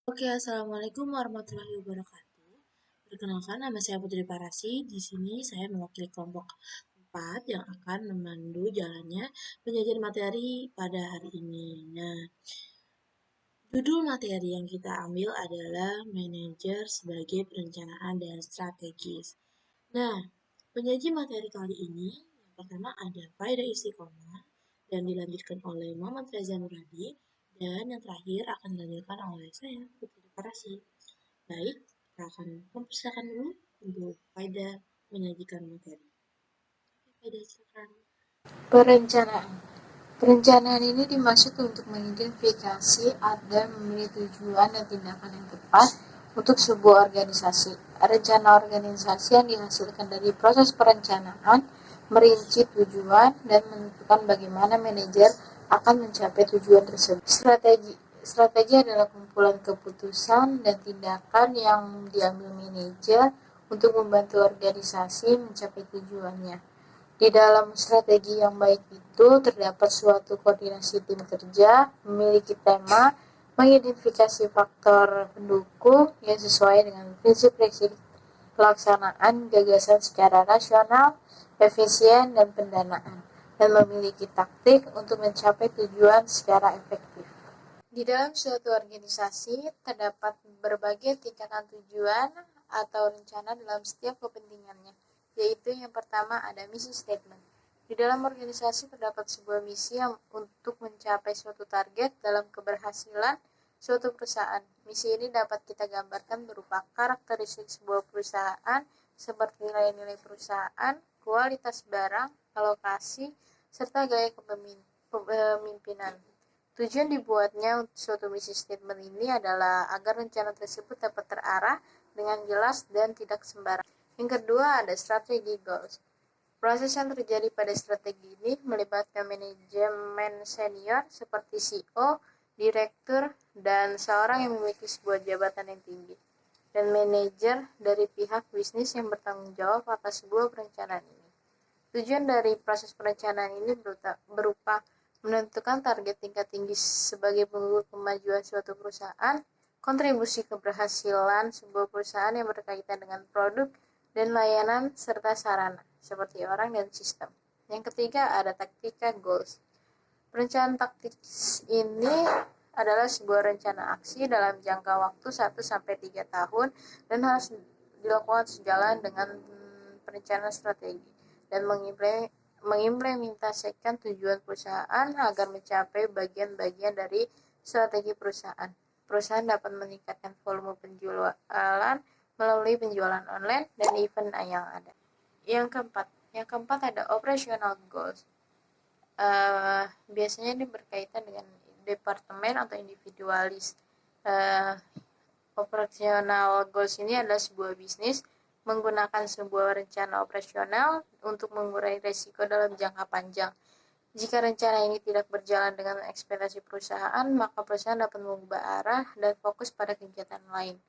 Oke, assalamualaikum warahmatullahi wabarakatuh. Perkenalkan, nama saya Putri Parasi. Di sini saya mewakili kelompok 4 yang akan memandu jalannya penyajian materi pada hari ini. Nah, judul materi yang kita ambil adalah manajer sebagai perencanaan dan strategis. Nah, penyaji materi kali ini yang pertama ada Faida Istiqomah dan dilanjutkan oleh Muhammad Reza Nuradi, dan yang terakhir akan dilanjutkan oleh saya, Putri Parasi. Baik, kita akan mempersilakan dulu untuk Faida menyajikan materi. Faida, silakan. Perencanaan. Perencanaan ini dimaksud untuk mengidentifikasi dan memilih tujuan dan tindakan yang tepat untuk sebuah organisasi. Rencana organisasi yang dihasilkan dari proses perencanaan merinci tujuan dan menentukan bagaimana manajer akan mencapai tujuan tersebut. Strategi adalah kumpulan keputusan dan tindakan yang diambil manajer untuk membantu organisasi mencapai tujuannya. Di dalam strategi yang baik itu terdapat suatu koordinasi tim kerja, memiliki tema, mengidentifikasi faktor pendukung yang sesuai dengan prinsip-prinsip pelaksanaan gagasan secara rasional, efisien, dan pendanaan, dan memiliki taktik untuk mencapai tujuan secara efektif. Di dalam suatu organisasi terdapat berbagai tingkatan tujuan atau rencana dalam setiap kepentingannya, yaitu yang pertama ada misi statement. Di dalam organisasi terdapat sebuah misi yang untuk mencapai suatu target dalam keberhasilan suatu perusahaan. Misi ini dapat kita gambarkan berupa karakteristik sebuah perusahaan seperti nilai-nilai perusahaan, kualitas barang, alokasi, serta gaya kepemimpinan. Tujuan dibuatnya untuk suatu misi statement ini adalah agar rencana tersebut dapat terarah dengan jelas dan tidak sembarangan. Yang kedua ada strategi goals. Proses yang terjadi pada strategi ini melibatkan manajemen senior seperti CEO, direktur, dan seorang yang memiliki sebuah jabatan yang tinggi, dan manajer dari pihak bisnis yang bertanggung jawab atas sebuah perencanaan ini. Tujuan dari proses perencanaan ini berupa menentukan target tingkat tinggi sebagai pengukur kemajuan suatu perusahaan, kontribusi keberhasilan sebuah perusahaan yang berkaitan dengan produk dan layanan serta sarana, seperti orang dan sistem. Yang ketiga ada taktika goals. Perencanaan taktik ini adalah sebuah rencana aksi dalam jangka waktu 1-3 tahun dan harus dilakukan sejalan dengan perencanaan strategi dan mengimplementasikan tujuan perusahaan agar mencapai bagian-bagian dari strategi perusahaan. Perusahaan dapat meningkatkan volume penjualan melalui penjualan online dan event yang ada. Yang keempat ada operational goals. Biasanya ini berkaitan dengan departemen atau individualis. Operational goals ini adalah sebuah bisnis menggunakan sebuah rencana operasional untuk mengurangi risiko dalam jangka panjang. Jika rencana ini tidak berjalan dengan ekspektasi perusahaan, maka perusahaan dapat mengubah arah dan fokus pada kegiatan lain.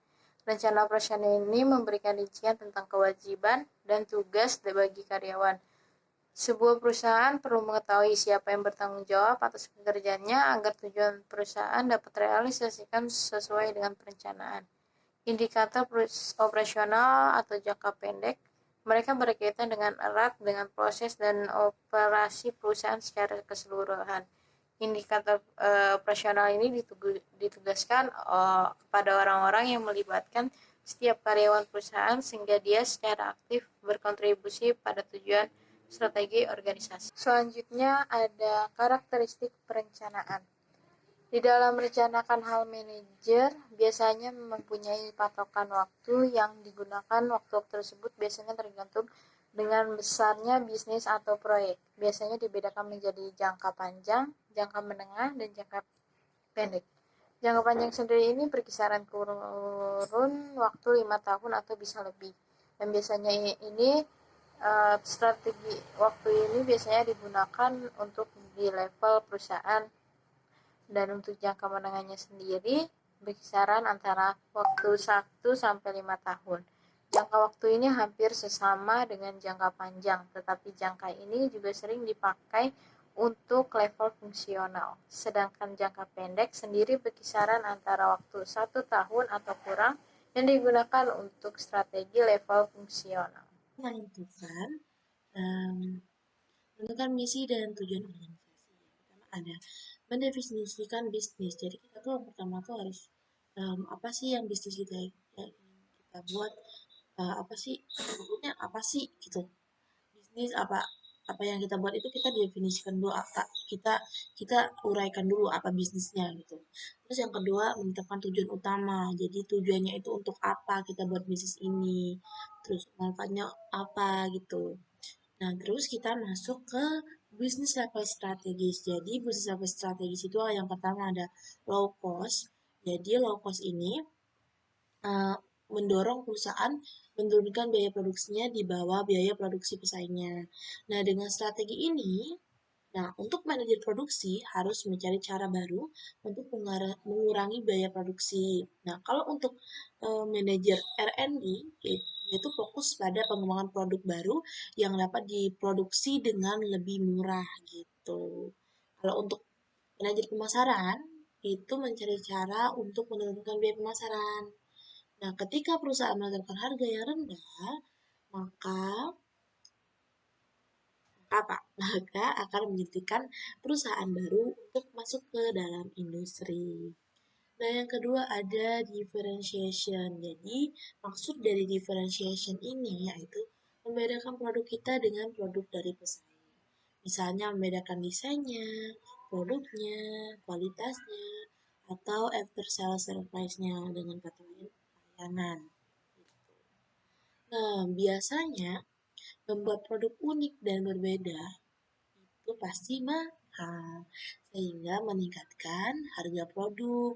Rencana operasional ini memberikan rincian tentang kewajiban dan tugas bagi karyawan. Sebuah perusahaan perlu mengetahui siapa yang bertanggung jawab atas pekerjaannya agar tujuan perusahaan dapat terrealisasikan sesuai dengan perencanaan. Indikator operasional atau jangka pendek, mereka berkaitan dengan erat dengan proses dan operasi perusahaan secara keseluruhan. Indikator operasional ini ditugaskan kepada orang-orang yang melibatkan setiap karyawan perusahaan sehingga dia secara aktif berkontribusi pada tujuan strategi organisasi. Selanjutnya ada karakteristik perencanaan. Di dalam merencanakan hal, manajer biasanya mempunyai patokan waktu yang digunakan. Waktu tersebut biasanya tergantung dengan besarnya bisnis atau proyek. Biasanya dibedakan menjadi jangka panjang, jangka menengah, dan jangka pendek. Jangka panjang sendiri ini berkisaran kurun waktu 5 tahun atau bisa lebih. Dan biasanya ini strategi waktu ini biasanya digunakan untuk di level perusahaan, dan untuk jangka menengahnya sendiri berkisaran antara waktu 1-5 tahun. Jangka waktu ini hampir sesama dengan jangka panjang, tetapi jangka ini juga sering dipakai untuk level fungsional, sedangkan jangka pendek sendiri berkisaran antara waktu 1 tahun atau kurang yang digunakan untuk strategi level fungsional. Menentukan um, menentukan misi dan tujuan organisasi. Yang pertama ada mendefinisikan bisnis. Jadi kita tuh yang pertama tuh harus apa sih yang bisnis kita kita buat, apa sih sebetulnya apa sih gitu. Bisnis apa apa yang kita buat itu kita definisikan dulu, apa kita kita uraikan dulu apa bisnisnya gitu. Terus yang kedua menentukan tujuan utama. Jadi tujuannya itu untuk apa kita buat bisnis ini. Terus manfaatnya apa gitu. Nah, terus kita masuk ke bisnis level strategis. Jadi, bisnis level strategis itu yang pertama ada low cost. Jadi, low cost ini uh, mendorong perusahaan menurunkan biaya produksinya di bawah biaya produksi pesaingnya. Nah, dengan strategi ini, nah, untuk manajer produksi harus mencari cara baru untuk mengurangi biaya produksi. Nah, kalau untuk manajer R&D, yaitu fokus pada pengembangan produk baru yang dapat diproduksi dengan lebih murah gitu. Kalau untuk manajer pemasaran, itu mencari cara untuk menurunkan biaya pemasaran. Nah, ketika perusahaan menetapkan harga yang rendah, maka apa? Maka akan menyuntikkan perusahaan baru untuk masuk ke dalam industri. Nah, yang kedua ada differentiation. Jadi, maksud dari differentiation ini yaitu membedakan produk kita dengan produk dari pesaing. Misalnya membedakan desainnya, produknya, kualitasnya, atau after sales service-nya dengan kata lain layanan. Nah, biasanya membuat produk unik dan berbeda itu pasti mahal, sehingga meningkatkan harga produk.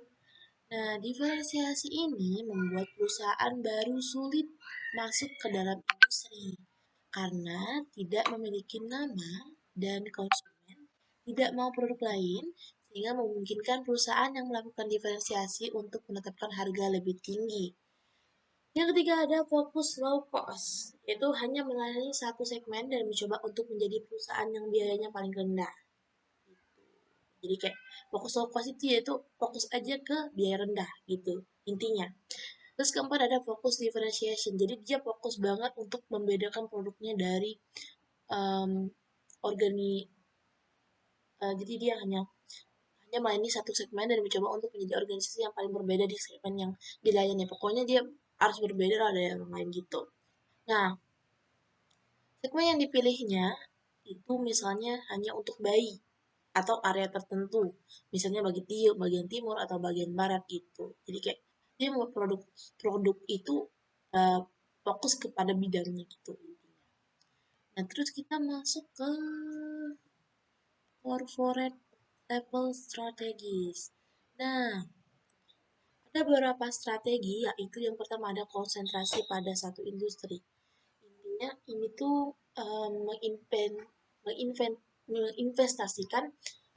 Nah, diferensiasi ini membuat perusahaan baru sulit masuk ke dalam industri karena tidak memiliki nama dan konsumen tidak mau produk lain, sehingga memungkinkan perusahaan yang melakukan diferensiasi untuk menetapkan harga lebih tinggi. Yang ketiga ada fokus low cost, yaitu hanya melayani satu segmen dan mencoba untuk menjadi perusahaan yang biayanya paling rendah. Jadi kayak fokus low cost itu yaitu fokus aja ke biaya rendah gitu intinya. Terus keempat ada fokus differentiation. Jadi dia fokus banget untuk membedakan produknya dari um, organi. Jadi dia hanya melayani satu segmen dan mencoba untuk menjadi organisasi yang paling berbeda di segmen yang dilayani. Pokoknya dia harus berbeda lah dari yang lain gitu. Nah, segmen yang dipilihnya itu misalnya hanya untuk bayi atau area tertentu, misalnya bagian timur atau bagian barat gitu. Jadi kayak dia mau produk itu uh, fokus kepada bidangnya gitu intinya. Nah, terus kita masuk ke corporate level strategis. Nah, ada beberapa strategi, yaitu yang pertama ada konsentrasi pada satu industri. Intinya ini tuh menginvestasikan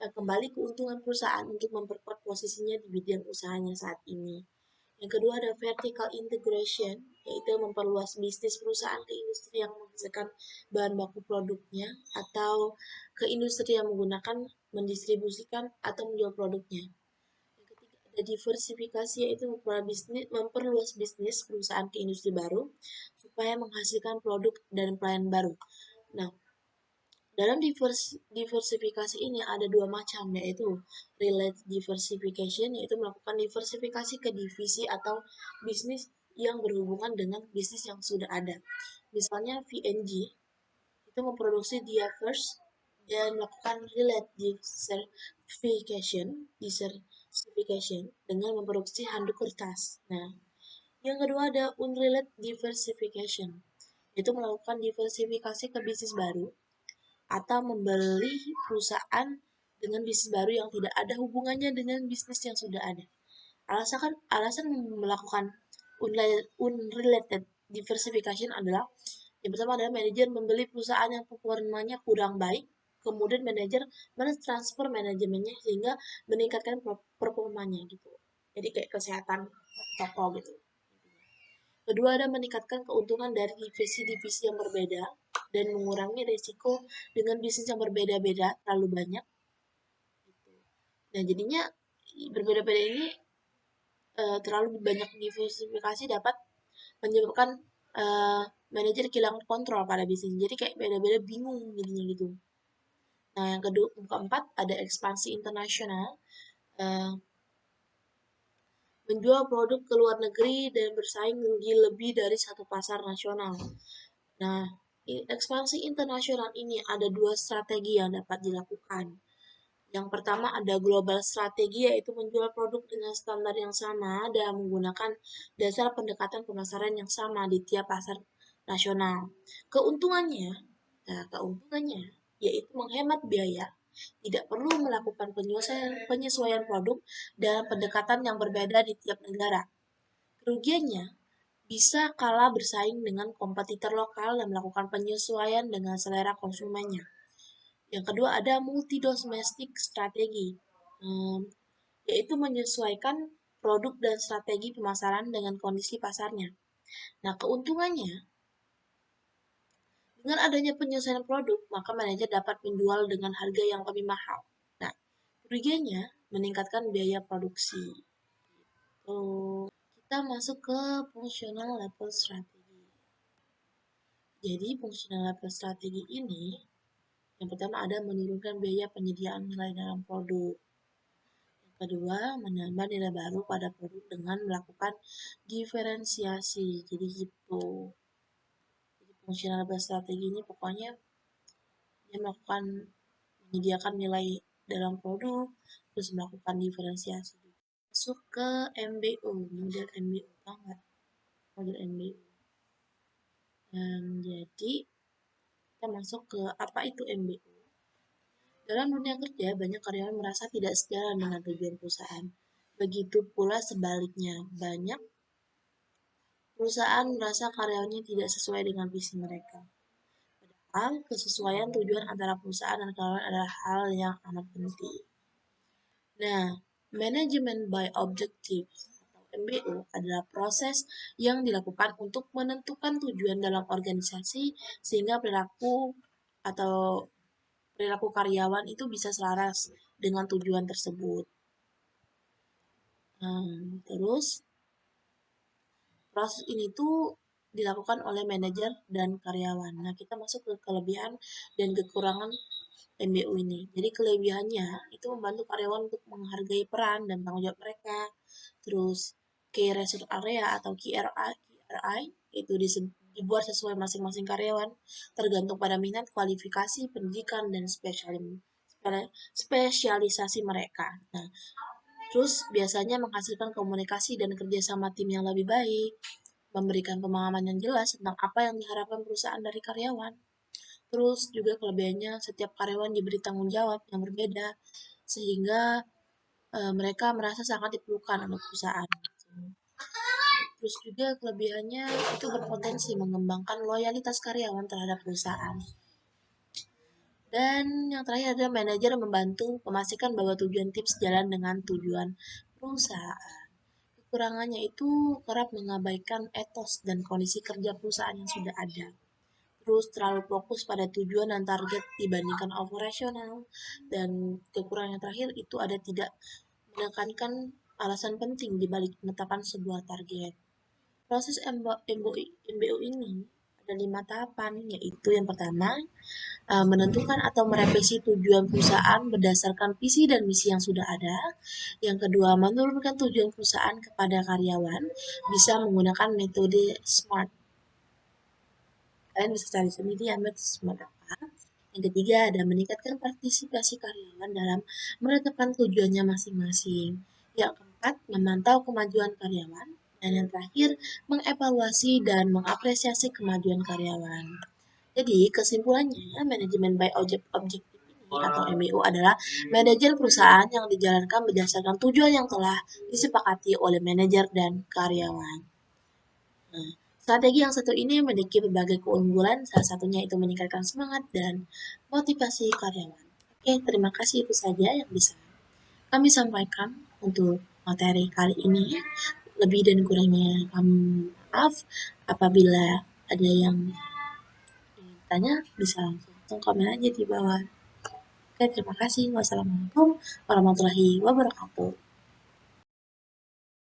kembali keuntungan perusahaan untuk memperkuat posisinya di bidang usahanya saat ini. Yang kedua ada vertical integration, yaitu memperluas bisnis perusahaan ke industri yang menghasilkan bahan baku produknya atau ke industri yang menggunakan, mendistribusikan, atau menjual produknya. Yang ketiga ada diversifikasi, yaitu memperluas bisnis perusahaan ke industri baru supaya menghasilkan produk dan pelayanan baru. Nah, dalam diversifikasi ini ada dua macam, yaitu relate diversification, yaitu melakukan diversifikasi ke divisi atau bisnis yang berhubungan dengan bisnis yang sudah ada. Misalnya VNG itu memproduksi diapers dan melakukan relate diversification dengan memproduksi handuk kertas. Nah, yang kedua ada unrelated diversification, yaitu melakukan diversifikasi ke bisnis baru atau membeli perusahaan dengan bisnis baru yang tidak ada hubungannya dengan bisnis yang sudah ada. Alasan melakukan unrelated diversification adalah yang pertama adalah manajer membeli perusahaan yang performanya kurang baik, kemudian manajer mentransfer manajemennya sehingga meningkatkan performanya gitu. Jadi kayak kesehatan toko gitu. Kedua ada meningkatkan keuntungan dari divisi-divisi yang berbeda. dan mengurangi risiko dengan bisnis yang berbeda-beda terlalu banyak. Nah, jadinya berbeda-beda ini terlalu banyak diversifikasi dapat menyebabkan manajer kehilangan kontrol pada bisnis. Jadi kayak beda-beda bingung jadinya gitu. Nah, yang keempat ada ekspansi internasional. Menjual produk ke luar negeri dan bersaing di lebih dari satu pasar nasional. Nah, ekspansi internasional ini ada dua strategi yang dapat dilakukan. Yang pertama ada global strategi, yaitu menjual produk dengan standar yang sama dan menggunakan dasar pendekatan pemasaran yang sama di tiap pasar nasional. Keuntungannya yaitu menghemat biaya, tidak perlu melakukan penyesuaian produk dan pendekatan yang berbeda di tiap negara. Kerugiannya bisa kalah bersaing dengan kompetitor lokal dan melakukan penyesuaian dengan selera konsumennya. Yang kedua ada multi-domestic strategi, yaitu menyesuaikan produk dan strategi pemasaran dengan kondisi pasarnya. Nah, keuntungannya, dengan adanya penyesuaian produk, maka manajer dapat menjual dengan harga yang lebih mahal. Nah, kerugiannya meningkatkan biaya produksi. Kita masuk ke functional level strategi. Jadi, functional level strategi ini, yang pertama ada menurunkan biaya penyediaan nilai dalam produk. Yang kedua, menambah nilai baru pada produk dengan melakukan diferensiasi. Jadi gitu. Jadi functional level strategi ini pokoknya dia menyediakan nilai dalam produk, terus melakukan diferensiasi. Masuk ke MBO, model MBO, tahu nggak? Model MBO. Jadi kita masuk ke apa itu MBO. Dalam dunia kerja, banyak karyawan merasa tidak sejalan dengan tujuan perusahaan. Begitu pula sebaliknya, banyak perusahaan merasa karyawannya tidak sesuai dengan visi mereka. Padahal, kesesuaian tujuan antara perusahaan dan karyawan adalah hal yang amat penting. Nah, manajemen by objectives atau MBO adalah proses yang dilakukan untuk menentukan tujuan dalam organisasi sehingga perilaku karyawan itu bisa selaras dengan tujuan tersebut. Terus proses ini tuh dilakukan oleh manajer dan karyawan. Nah, kita masuk ke kelebihan dan kekurangan MBO ini. Jadi kelebihannya itu membantu karyawan untuk menghargai peran dan tanggung jawab mereka. Terus key result area atau KRI itu dibuat sesuai masing-masing karyawan tergantung pada minat, kualifikasi, pendidikan, dan spesialisasi mereka. Nah, terus biasanya menghasilkan komunikasi dan kerjasama tim yang lebih baik, memberikan pemahaman yang jelas tentang apa yang diharapkan perusahaan dari karyawan. Terus juga kelebihannya setiap karyawan diberi tanggung jawab yang berbeda, sehingga mereka merasa sangat diperlukan oleh perusahaan. Terus juga kelebihannya itu berpotensi mengembangkan loyalitas karyawan terhadap perusahaan. Dan yang terakhir adalah manajer membantu memastikan bahwa tujuan tim sejalan dengan tujuan perusahaan. Kekurangannya itu kerap mengabaikan etos dan kondisi kerja perusahaan yang sudah ada. Terus terlalu fokus pada tujuan dan target dibandingkan operasional. Dan kekurangan yang terakhir itu ada tidak menekankan alasan penting dibalik penetapan sebuah target. Proses MBO ini ada 5 tahapan, yaitu yang pertama, menentukan atau merevisi tujuan perusahaan berdasarkan visi dan misi yang sudah ada. Yang kedua, menurunkan tujuan perusahaan kepada karyawan bisa menggunakan metode SMART. Kalian bisa cari sendiri ya SMART apa. Yang ketiga, ada meningkatkan partisipasi karyawan dalam menetapkan tujuannya masing-masing. Yang keempat, memantau kemajuan karyawan. Dan yang terakhir, mengevaluasi dan mengapresiasi kemajuan karyawan. Jadi, kesimpulannya, manajemen by objektif ini atau MBO adalah manajer perusahaan yang dijalankan berdasarkan tujuan yang telah disepakati oleh manajer dan karyawan. Nah, strategi yang satu ini memiliki berbagai keunggulan, salah satunya itu meningkatkan semangat dan motivasi karyawan. Oke, terima kasih, itu saja yang bisa kami sampaikan untuk materi kali ini. Lebih dan kurangnya kami maaf apabila ada yang bertanya bisa langsung komen aja di bawah. Oke, terima kasih. Wassalamualaikum warahmatullahi wabarakatuh.